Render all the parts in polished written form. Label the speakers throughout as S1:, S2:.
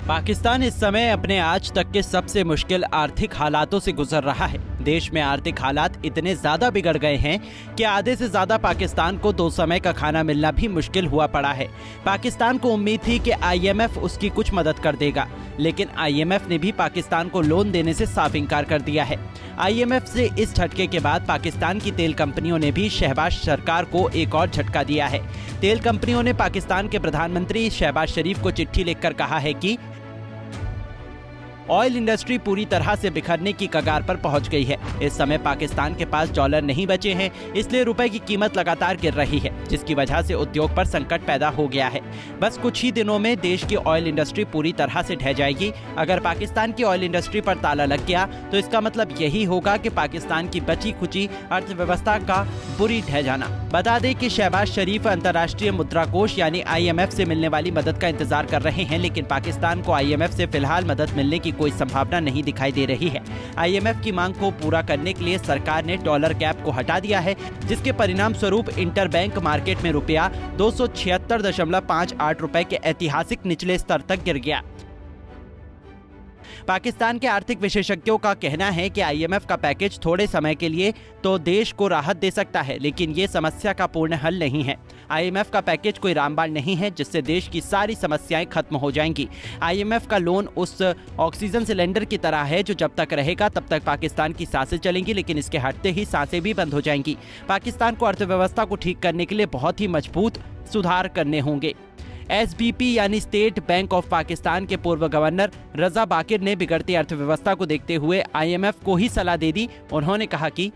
S1: पाकिस्तान इस समय अपने आज तक के सबसे मुश्किल आर्थिक हालातों से गुजर रहा है। देश में आर्थिक हालात इतने ज्यादा बिगड़ गए हैं कि आधे से ज्यादा पाकिस्तान को 2 समय का खाना मिलना भी मुश्किल हुआ पड़ा है। पाकिस्तान को उम्मीद थी कि IMF उसकी कुछ मदद कर देगा, लेकिन IMF ने भी पाकिस्तान को लोन देने से साफ इनकार कर दिया है। IMF से इस झटके के बाद पाकिस्तान की तेल कंपनियों ने भी शहबाज सरकार को एक और झटका दिया है। तेल कंपनियों ने पाकिस्तान के प्रधानमंत्री शहबाज शरीफ को चिट्ठी लिखकर कहा है कि ऑयल इंडस्ट्री पूरी तरह से बिखरने की कगार पर पहुंच गई है। इस समय पाकिस्तान के पास डॉलर नहीं बचे हैं, इसलिए रुपए की कीमत लगातार गिर रही है, जिसकी वजह से उद्योग पर संकट पैदा हो गया है। बस कुछ ही दिनों में देश की ऑयल इंडस्ट्री पूरी तरह से ढह जाएगी। अगर पाकिस्तान की ऑयल इंडस्ट्री पर ताला लग गया तो इसका मतलब यही होगा कि पाकिस्तान की बची खुची अर्थव्यवस्था का बुरी ढह जाना। बता दें कि शहबाज शरीफ अंतर्राष्ट्रीय मुद्रा कोष यानी IMF से मिलने वाली मदद का इंतजार कर रहे हैं, लेकिन पाकिस्तान को IMF से फिलहाल मदद मिलने की कोई संभावना नहीं दिखाई दे रही है। IMF की मांग को पूरा करने के लिए सरकार ने डॉलर कैप को हटा दिया है, जिसके परिणाम स्वरूप इंटरबैंक मार्केट में रुपया 276.58 रुपए के ऐतिहासिक निचले स्तर तक गिर गया। पाकिस्तान के आर्थिक विशेषज्ञों का कहना है कि IMF का पैकेज थोड़े समय के लिए तो देश को राहत दे सकता है, लेकिन ये समस्या का पूर्ण हल नहीं है। IMF का पैकेज कोई रामबाण नहीं है जिससे देश की सारी समस्याएं खत्म हो जाएंगी। IMF का लोन उस ऑक्सीजन सिलेंडर की तरह है जो जब तक रहेगा तब तक पाकिस्तान की सांसें चलेंगी, लेकिन इसके हटते ही सांसें भी बंद हो जाएंगी। पाकिस्तान को अर्थव्यवस्था को ठीक करने के लिए बहुत ही मजबूत सुधार करने होंगे। SBP यानी स्टेट बैंक ऑफ पाकिस्तान के पूर्व गवर्नर रजा बाकिर ने बिगड़ती अर्थव्यवस्था को देखते हुए IMF को ही सलाह दे दी। उन्होंने कहा कि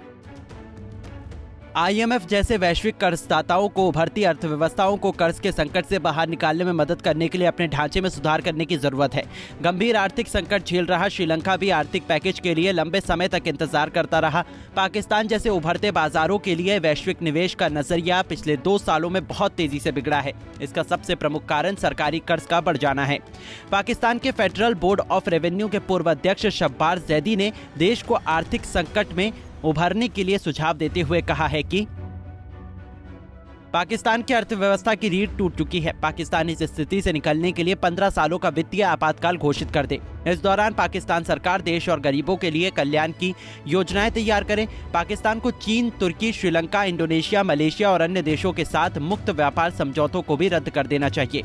S1: IMF जैसे वैश्विक कर्जदाताओं को उभरती अर्थव्यवस्थाओं को कर्ज के संकट से बाहर निकालने में मदद करने के लिए अपने ढांचे में सुधार करने की जरूरत है। गंभीर आर्थिक संकट झेल रहा श्रीलंका भी आर्थिक पैकेज के लिए लंबे समय तक इंतजार करता रहा। पाकिस्तान जैसे उभरते बाजारों के लिए वैश्विक निवेश का नजरिया पिछले 2 सालों में बहुत तेजी से बिगड़ा है। इसका सबसे प्रमुख कारण सरकारी कर्ज का बढ़ जाना है। पाकिस्तान के फेडरल बोर्ड ऑफ रेवेन्यू के पूर्व अध्यक्ष शब्बार जैदी ने देश को आर्थिक संकट में उभरने के लिए सुझाव देते हुए कहा है कि पाकिस्तान की अर्थव्यवस्था की रीढ़ टूट चुकी है। पाकिस्तान इस स्थिति से निकलने के लिए 15 सालों का वित्तीय आपातकाल घोषित कर दे। इस दौरान पाकिस्तान सरकार देश और गरीबों के लिए कल्याण की योजनाएं तैयार करे। पाकिस्तान को चीन, तुर्की, श्रीलंका, इंडोनेशिया, मलेशिया और अन्य देशों के साथ मुक्त व्यापार समझौतों को भी रद्द कर देना चाहिए।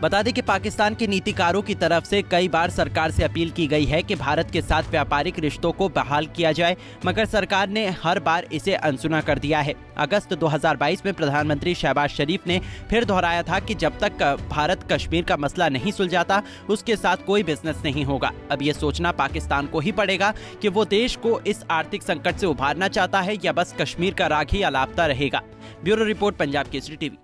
S1: बता दें कि पाकिस्तान के नीतिकारों की तरफ से कई बार सरकार से अपील की गई है कि भारत के साथ व्यापारिक रिश्तों को बहाल किया जाए, मगर सरकार ने हर बार इसे अनसुना कर दिया है। अगस्त 2022 में प्रधानमंत्री शहबाज शरीफ ने फिर दोहराया था कि जब तक भारत कश्मीर का मसला नहीं सुलझाता उसके साथ कोई बिजनेस नहीं होगा। अब ये सोचना पाकिस्तान को ही पड़ेगा कि वो देश को इस आर्थिक संकट से उभारना चाहता है या बस कश्मीर का राग ही अलापता रहेगा। Bureau report, Punjab Kesari TV.